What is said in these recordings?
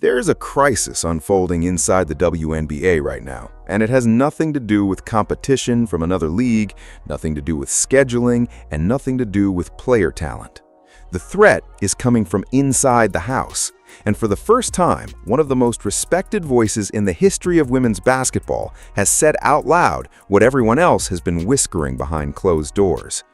There's a crisis unfolding inside the WNBA right now, and it has nothing to do with competition from another league, nothing to do with scheduling, and nothing to do with player talent. The threat is coming from inside the house, and for the first time, one of the most respected voices in the history of women's basketball has said out loud what everyone else has been whispering behind closed doors.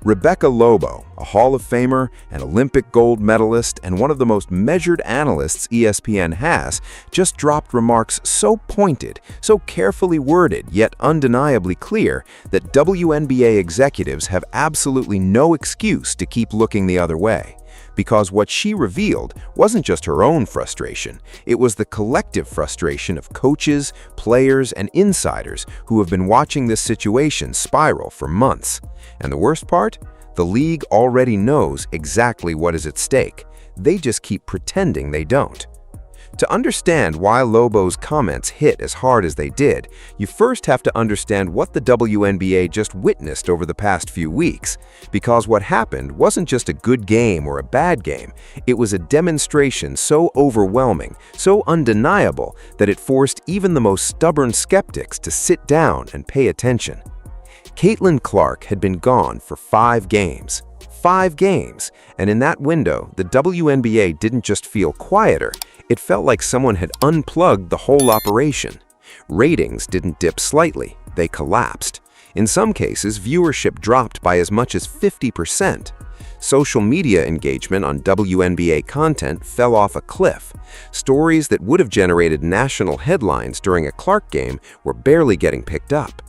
Rebecca Lobo, a Hall of Famer, an Olympic gold medalist, and one of the most measured analysts ESPN has, just dropped remarks so pointed, so carefully worded, yet undeniably clear, that WNBA executives have absolutely no excuse to keep looking the other way. Because what she revealed wasn't just her own frustration, it was the collective frustration of coaches, players, and insiders who have been watching this situation spiral for months. And the worst part? The league already knows exactly what is at stake. They just keep pretending they don't. To understand why Lobo's comments hit as hard as they did, you first have to understand what the WNBA just witnessed over the past few weeks. Because what happened wasn't just a good game or a bad game, it was a demonstration so overwhelming, so undeniable, that it forced even the most stubborn skeptics to sit down and pay attention. Caitlin Clark had been gone for 5 games. 5 games, and in that window, the WNBA didn't just feel quieter, it felt like someone had unplugged the whole operation. Ratings didn't dip slightly, they collapsed. In some cases, viewership dropped by as much as 50%. Social media engagement on WNBA content fell off a cliff. Stories that would have generated national headlines during a Clark game were barely getting picked up.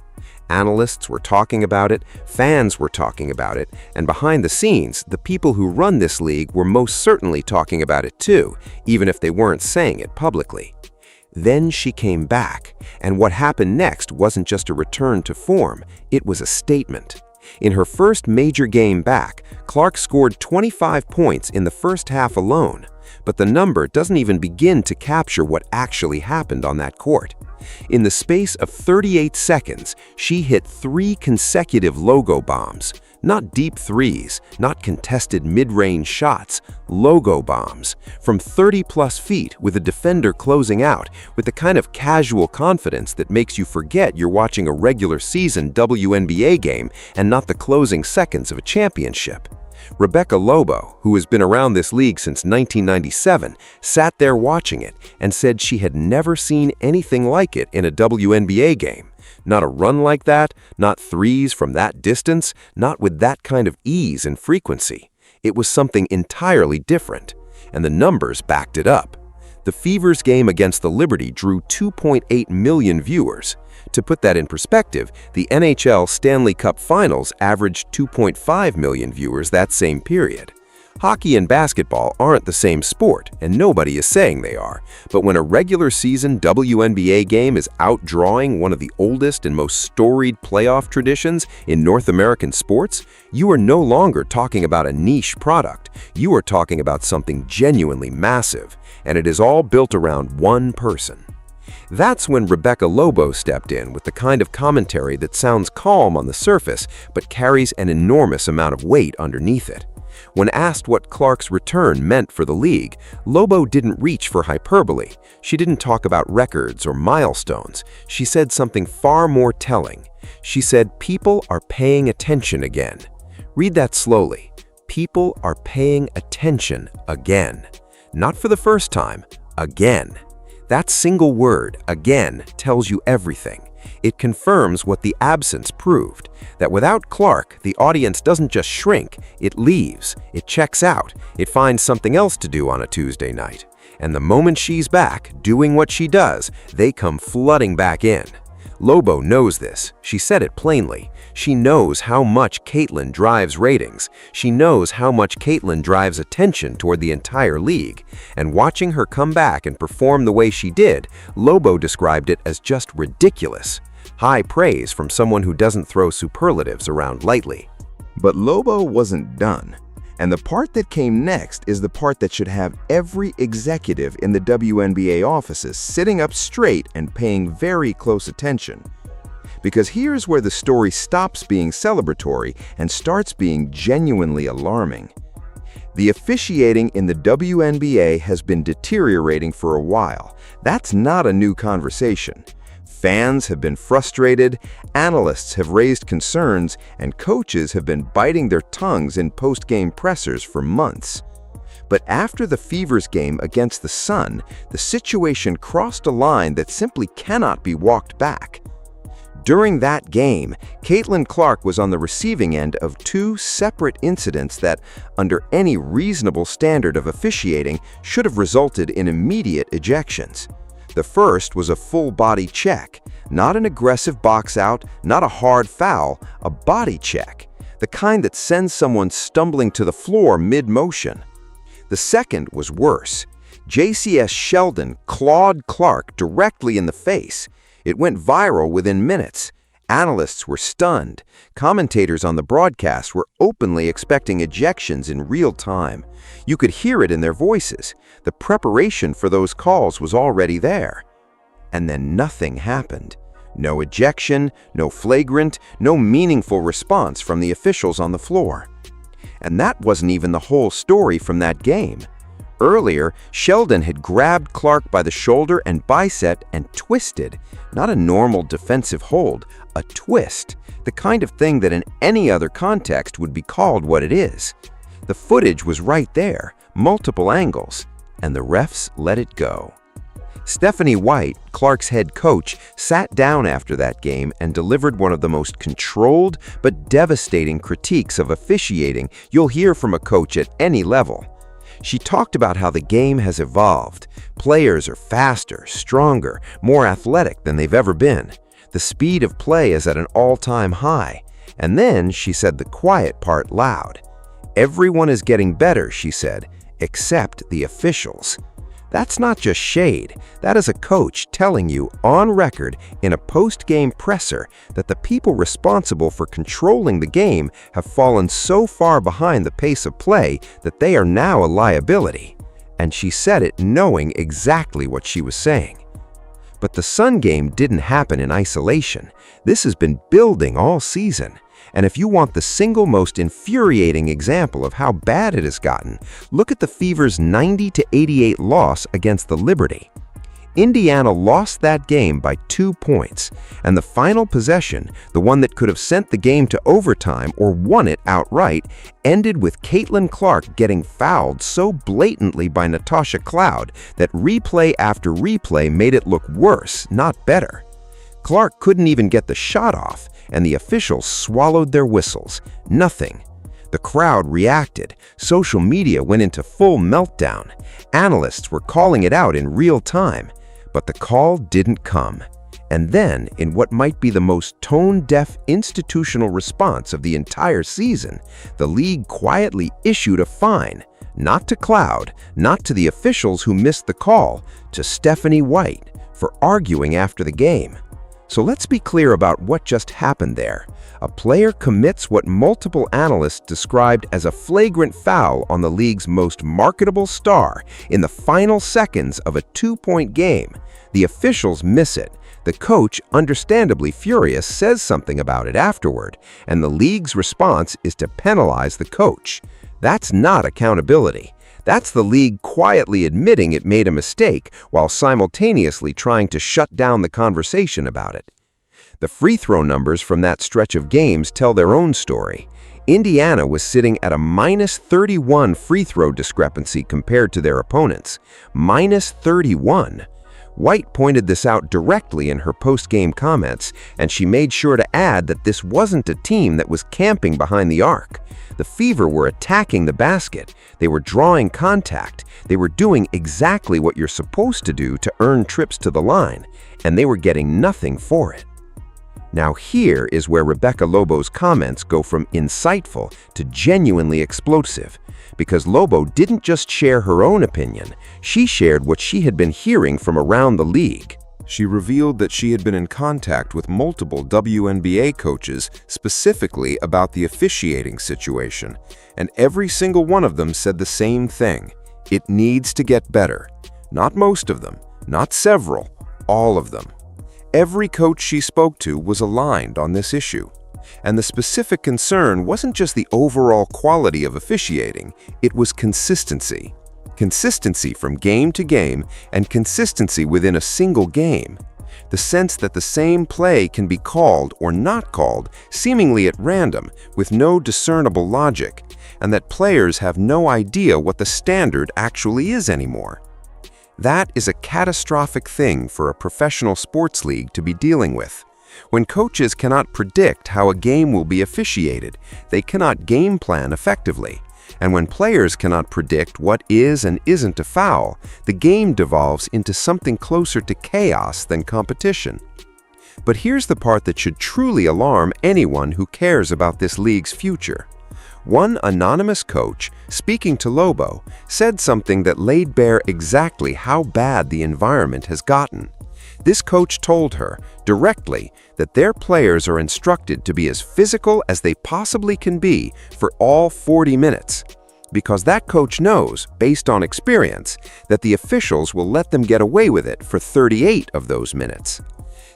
Analysts were talking about it, fans were talking about it, and behind the scenes, the people who run this league were most certainly talking about it too, even if they weren't saying it publicly. Then she came back, and what happened next wasn't just a return to form, it was a statement. In her first major game back, Clark scored 25 points in the first half alone, but the number doesn't even begin to capture what actually happened on that court. In the space of 38 seconds, she hit 3 consecutive logo bombs. Not deep threes, not contested mid-range shots, logo bombs. From 30-plus feet with a defender closing out, with the kind of casual confidence that makes you forget you're watching a regular season WNBA game and not the closing seconds of a championship. Rebecca Lobo, who has been around this league since 1997, sat there watching it and said she had never seen anything like it in a WNBA game. Not a run like that, not threes from that distance, not with that kind of ease and frequency. It was something entirely different, and the numbers backed it up. The Fever's game against the Liberty drew 2.8 million viewers. To put that in perspective, the NHL Stanley Cup Finals averaged 2.5 million viewers that same period. Hockey and basketball aren't the same sport, and nobody is saying they are. But when a regular season WNBA game is outdrawing one of the oldest and most storied playoff traditions in North American sports, you are no longer talking about a niche product. You are talking about something genuinely massive, and it is all built around one person. That's when Rebecca Lobo stepped in with the kind of commentary that sounds calm on the surface but carries an enormous amount of weight underneath it. When asked what Clark's return meant for the league, Lobo didn't reach for hyperbole. She didn't talk about records or milestones. She said something far more telling. She said, "People are paying attention again." Read that slowly. People are paying attention again. Not for the first time, again. That single word, again, tells you everything. It confirms what the absence proved, that without Clark, the audience doesn't just shrink, it leaves, it checks out, it finds something else to do on a Tuesday night. And the moment she's back, doing what she does, they come flooding back in. Lobo knows this. She said it plainly. She knows how much Caitlin drives ratings. She knows how much Caitlin drives attention toward the entire league. And watching her come back and perform the way she did, Lobo described it as just ridiculous. High praise from someone who doesn't throw superlatives around lightly. But Lobo wasn't done. And the part that came next is the part that should have every executive in the WNBA offices sitting up straight and paying very close attention. Because here's where the story stops being celebratory and starts being genuinely alarming. The officiating in the WNBA has been deteriorating for a while. That's not a new conversation. Fans have been frustrated, analysts have raised concerns, and coaches have been biting their tongues in post-game pressers for months. But after the Fever's game against the Sun, the situation crossed a line that simply cannot be walked back. During that game, Caitlin Clark was on the receiving end of two separate incidents that, under any reasonable standard of officiating, should have resulted in immediate ejections. The first was a full-body check, not an aggressive box-out, not a hard foul, a body check, the kind that sends someone stumbling to the floor mid-motion. The second was worse. JCS Sheldon clawed Clark directly in the face. It went viral within minutes. Analysts were stunned. Commentators on the broadcast were openly expecting ejections in real time. You could hear it in their voices. The preparation for those calls was already there. And then nothing happened. No ejection, no flagrant, no meaningful response from the officials on the floor. And that wasn't even the whole story from that game. Earlier, Sheldon had grabbed Clark by the shoulder and bicep and twisted. Not a normal defensive hold, a twist. The kind of thing that in any other context would be called what it is. The footage was right there, multiple angles, and the refs let it go. Stephanie White, Clark's head coach, sat down after that game and delivered one of the most controlled but devastating critiques of officiating you'll hear from a coach at any level. She talked about how the game has evolved. Players are faster, stronger, more athletic than they've ever been. The speed of play is at an all-time high. And then she said the quiet part loud. Everyone is getting better, she said, except the officials. That's not just shade. That is a coach telling you on record in a post-game presser that the people responsible for controlling the game have fallen so far behind the pace of play that they are now a liability. And she said it knowing exactly what she was saying. But the Sun game didn't happen in isolation. This has been building all season. And if you want the single most infuriating example of how bad it has gotten, look at the Fever's 90-88 loss against the Liberty. Indiana lost that game by 2 points, and the final possession, the one that could have sent the game to overtime or won it outright, ended with Caitlin Clark getting fouled so blatantly by Natasha Cloud that replay after replay made it look worse, not better. Clark couldn't even get the shot off, and the officials swallowed their whistles. Nothing. The crowd reacted. Social media went into full meltdown. Analysts were calling it out in real time. But the call didn't come. And then, in what might be the most tone-deaf institutional response of the entire season, the league quietly issued a fine. Not to Cloud, not to the officials who missed the call, to Stephanie White for arguing after the game. So let's be clear about what just happened there. A player commits what multiple analysts described as a flagrant foul on the league's most marketable star in the final seconds of a 2-point game. The officials miss it. The coach, understandably furious, says something about it afterward, and the league's response is to penalize the coach. That's not accountability. That's the league quietly admitting it made a mistake while simultaneously trying to shut down the conversation about it. The free throw numbers from that stretch of games tell their own story. Indiana was sitting at a -31 free throw discrepancy compared to their opponents. -31. White pointed this out directly in her post-game comments, and she made sure to add that this wasn't a team that was camping behind the arc. The Fever were attacking the basket. They were drawing contact. They were doing exactly what you're supposed to do to earn trips to the line, and they were getting nothing for it. Now here is where Rebecca Lobo's comments go from insightful to genuinely explosive, because Lobo didn't just share her own opinion, she shared what she had been hearing from around the league. She revealed that she had been in contact with multiple WNBA coaches specifically about the officiating situation, and every single one of them said the same thing. It needs to get better. Not most of them, not several, all of them. Every coach she spoke to was aligned on this issue. And the specific concern wasn't just the overall quality of officiating, it was consistency. Consistency from game to game and consistency within a single game. The sense that the same play can be called or not called seemingly at random with no discernible logic, and that players have no idea what the standard actually is anymore. That is a catastrophic thing for a professional sports league to be dealing with. When coaches cannot predict how a game will be officiated, they cannot game plan effectively. And when players cannot predict what is and isn't a foul, the game devolves into something closer to chaos than competition. But here's the part that should truly alarm anyone who cares about this league's future. One anonymous coach, speaking to Lobo, said something that laid bare exactly how bad the environment has gotten. This coach told her, directly, that their players are instructed to be as physical as they possibly can be for all 40 minutes, because that coach knows, based on experience, that the officials will let them get away with it for 38 of those minutes.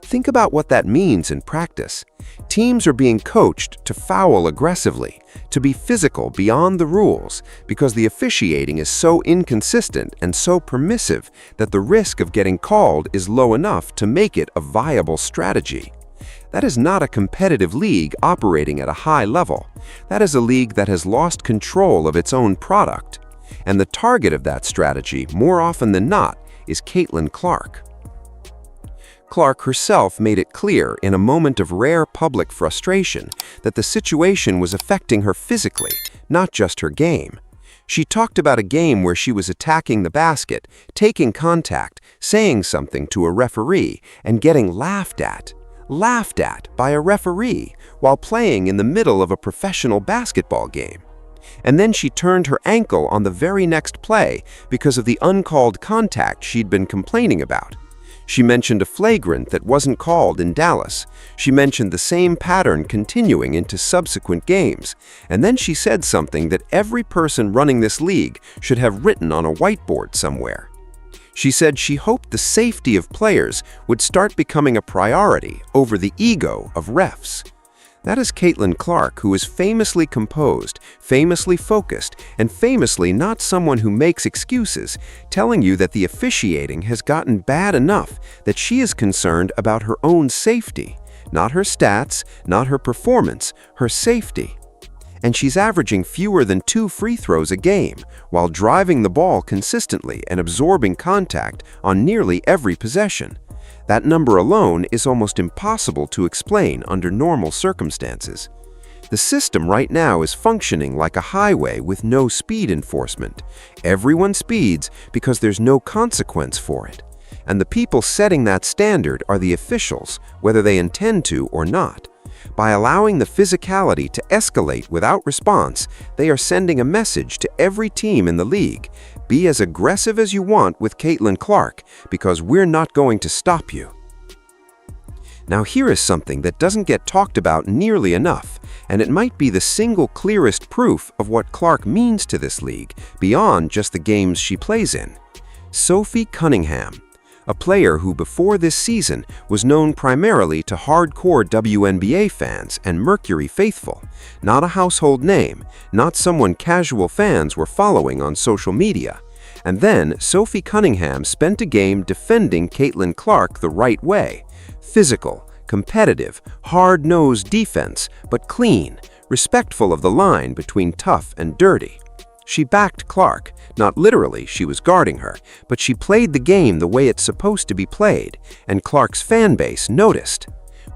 Think about what that means in practice. Teams are being coached to foul aggressively, to be physical beyond the rules, because the officiating is so inconsistent and so permissive that the risk of getting called is low enough to make it a viable strategy. That is not a competitive league operating at a high level. That is a league that has lost control of its own product. And the target of that strategy, more often than not, is Caitlin Clark. Clark herself made it clear in a moment of rare public frustration that the situation was affecting her physically, not just her game. She talked about a game where she was attacking the basket, taking contact, saying something to a referee, and getting laughed at by a referee while playing in the middle of a professional basketball game. And then she turned her ankle on the very next play because of the uncalled contact she'd been complaining about. She mentioned a flagrant that wasn't called in Dallas. She mentioned the same pattern continuing into subsequent games. And then she said something that every person running this league should have written on a whiteboard somewhere. She said she hoped the safety of players would start becoming a priority over the ego of refs. That is Caitlin Clark, who is famously composed, famously focused, and famously not someone who makes excuses, telling you that the officiating has gotten bad enough that she is concerned about her own safety, not her stats, not her performance, her safety. And she's averaging fewer than 2 free throws a game, while driving the ball consistently and absorbing contact on nearly every possession. That number alone is almost impossible to explain under normal circumstances. The system right now is functioning like a highway with no speed enforcement. Everyone speeds because there's no consequence for it. And the people setting that standard are the officials, whether they intend to or not. By allowing the physicality to escalate without response, they are sending a message to every team in the league. Be as aggressive as you want with Caitlin Clark, because we're not going to stop you. Now here is something that doesn't get talked about nearly enough, and it might be the single clearest proof of what Clark means to this league, beyond just the games she plays in. Sophie Cunningham, a player who before this season was known primarily to hardcore WNBA fans and Mercury faithful, not a household name, not someone casual fans were following on social media. And then Sophie Cunningham spent a game defending Caitlin Clark the right way. Physical, competitive, hard-nosed defense, but clean, respectful of the line between tough and dirty. She backed Clark. Not literally, she was guarding her, but she played the game the way it's supposed to be played, and Clark's fan base noticed.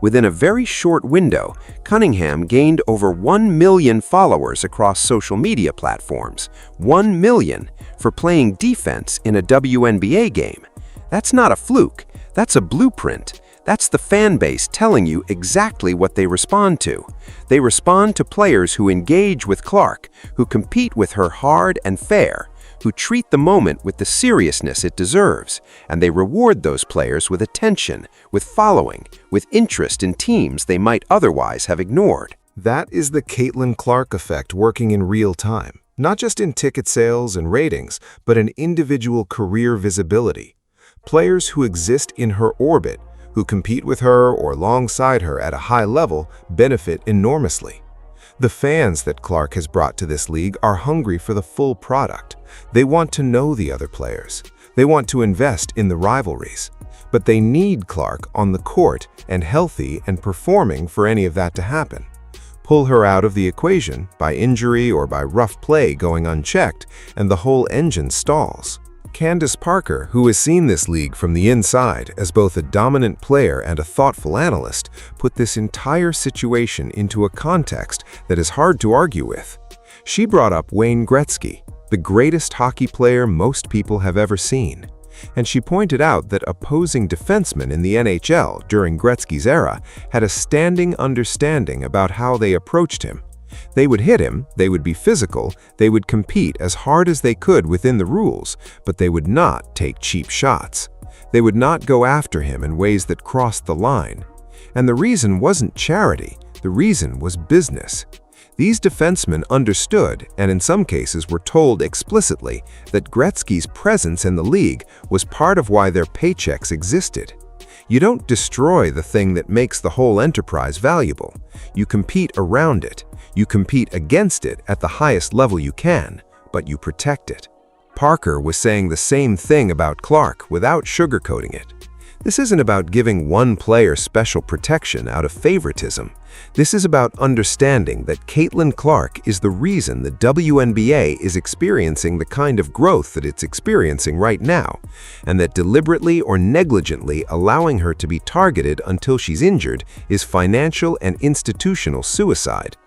Within a very short window, Cunningham gained over 1 million followers across social media platforms. 1 million for playing defense in a WNBA game. That's not a fluke, that's a blueprint. That's the fan base telling you exactly what they respond to. They respond to players who engage with Clark, who compete with her hard and fair, who treat the moment with the seriousness it deserves, and they reward those players with attention, with following, with interest in teams they might otherwise have ignored. That is the Caitlin Clark effect working in real time, not just in ticket sales and ratings, but in individual career visibility. Players who exist in her orbit, who compete with her or alongside her at a high level benefit enormously. The fans that Clark has brought to this league are hungry for the full product. They want to know the other players. They want to invest in the rivalries. But they need Clark on the court and healthy and performing for any of that to happen. Pull her out of the equation by injury or by rough play going unchecked, and the whole engine stalls. Candace Parker, who has seen this league from the inside as both a dominant player and a thoughtful analyst, put this entire situation into a context that is hard to argue with. She brought up Wayne Gretzky, the greatest hockey player most people have ever seen. And she pointed out that opposing defensemen in the NHL during Gretzky's era had a standing understanding about how they approached him. They would hit him, they would be physical, they would compete as hard as they could within the rules, but they would not take cheap shots. They would not go after him in ways that crossed the line. And the reason wasn't charity, the reason was business. These defensemen understood, and in some cases were told explicitly, that Gretzky's presence in the league was part of why their paychecks existed. You don't destroy the thing that makes the whole enterprise valuable. You compete around it. You compete against it at the highest level you can, but you protect it. Parker was saying the same thing about Clark without sugarcoating it. This isn't about giving one player special protection out of favoritism. This is about understanding that Caitlin Clark is the reason the WNBA is experiencing the kind of growth that it's experiencing right now, and that deliberately or negligently allowing her to be targeted until she's injured is financial and institutional suicide.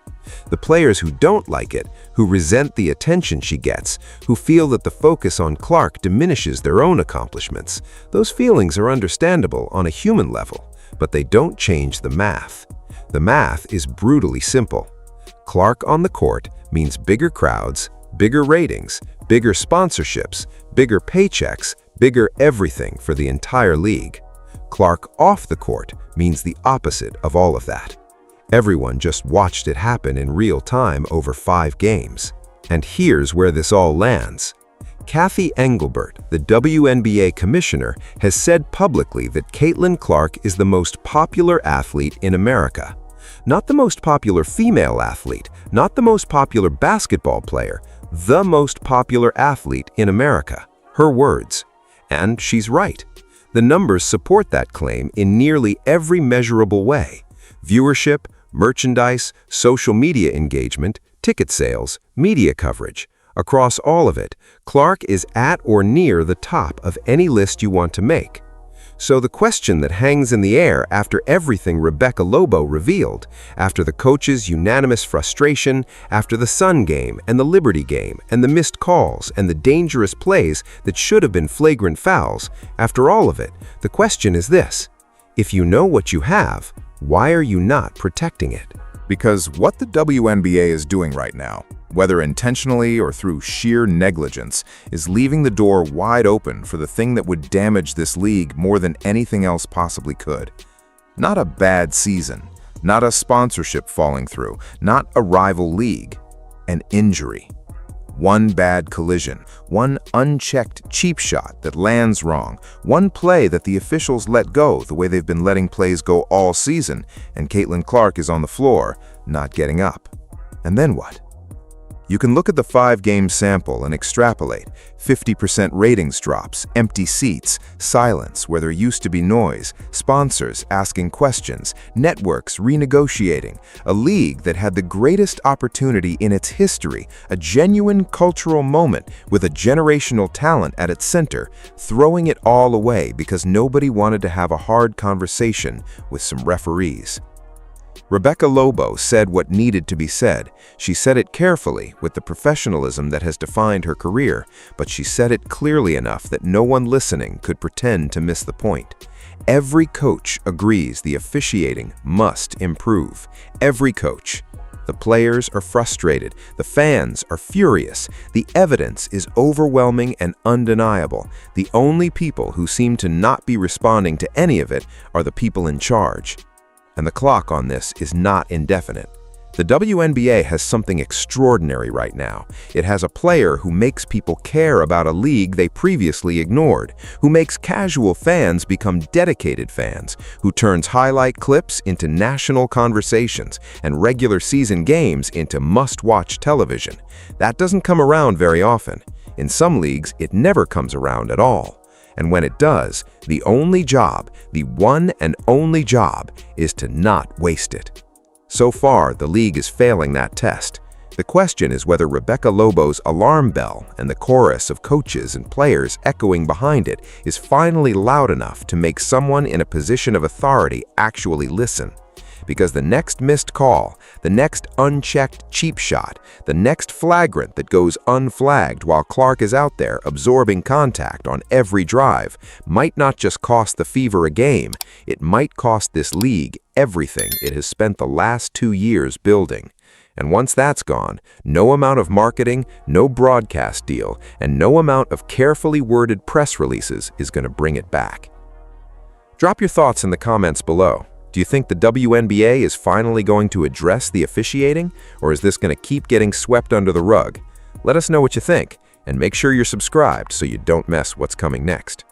The players who don't like it, who resent the attention she gets, who feel that the focus on Clark diminishes their own accomplishments, those feelings are understandable on a human level, but they don't change the math. The math is brutally simple. Clark on the court means bigger crowds, bigger ratings, bigger sponsorships, bigger paychecks, bigger everything for the entire league. Clark off the court means the opposite of all of that. Everyone just watched it happen in real time over 5 games. And here's where this all lands. Kathy Engelbert, the WNBA commissioner, has said publicly that Caitlin Clark is the most popular athlete in America. Not the most popular female athlete, not the most popular basketball player, the most popular athlete in America. Her words. And she's right. The numbers support that claim in nearly every measurable way. Viewership, merchandise, social media engagement, ticket sales, media coverage. Across all of it, Clark is at or near the top of any list you want to make. So the question that hangs in the air after everything Rebecca Lobo revealed, after the coach's unanimous frustration, after the Sun game and the Liberty game and the missed calls and the dangerous plays that should have been flagrant fouls, after all of it, the question is this: if you know what you have, why are you not protecting it? Because what the WNBA is doing right now, whether intentionally or through sheer negligence, is leaving the door wide open for the thing that would damage this league more than anything else possibly could. Not a bad season, not a sponsorship falling through, not a rival league. An injury. One bad collision, one unchecked cheap shot that lands wrong, one play that the officials let go the way they've been letting plays go all season, and Caitlin Clark is on the floor, not getting up. And then what? You can look at the 5-game sample and extrapolate. 50% ratings drops, empty seats, silence where there used to be noise, sponsors asking questions, networks renegotiating, a league that had the greatest opportunity in its history, a genuine cultural moment with a generational talent at its center, throwing it all away because nobody wanted to have a hard conversation with some referees. Rebecca Lobo said what needed to be said. She said it carefully, with the professionalism that has defined her career, but she said it clearly enough that no one listening could pretend to miss the point. Every coach agrees the officiating must improve. Every coach. The players are frustrated. The fans are furious. The evidence is overwhelming and undeniable. The only people who seem to not be responding to any of it are the people in charge. And the clock on this is not indefinite. The WNBA has something extraordinary right now. It has a player who makes people care about a league they previously ignored, who makes casual fans become dedicated fans, who turns highlight clips into national conversations and regular season games into must-watch television. That doesn't come around very often. In some leagues, it never comes around at all. And when it does, the only job, the one and only job, is to not waste it. So far, the league is failing that test. The question is whether Rebecca Lobo's alarm bell and the chorus of coaches and players echoing behind it is finally loud enough to make someone in a position of authority actually listen. Because the next missed call, the next unchecked cheap shot, the next flagrant that goes unflagged while Clark is out there absorbing contact on every drive might not just cost the Fever a game, it might cost this league everything it has spent the last 2 years building. And once that's gone, no amount of marketing, no broadcast deal, and no amount of carefully worded press releases is going to bring it back. Drop your thoughts in the comments below. Do you think the WNBA is finally going to address the officiating, or is this going to keep getting swept under the rug? Let us know what you think, and make sure you're subscribed so you don't miss what's coming next.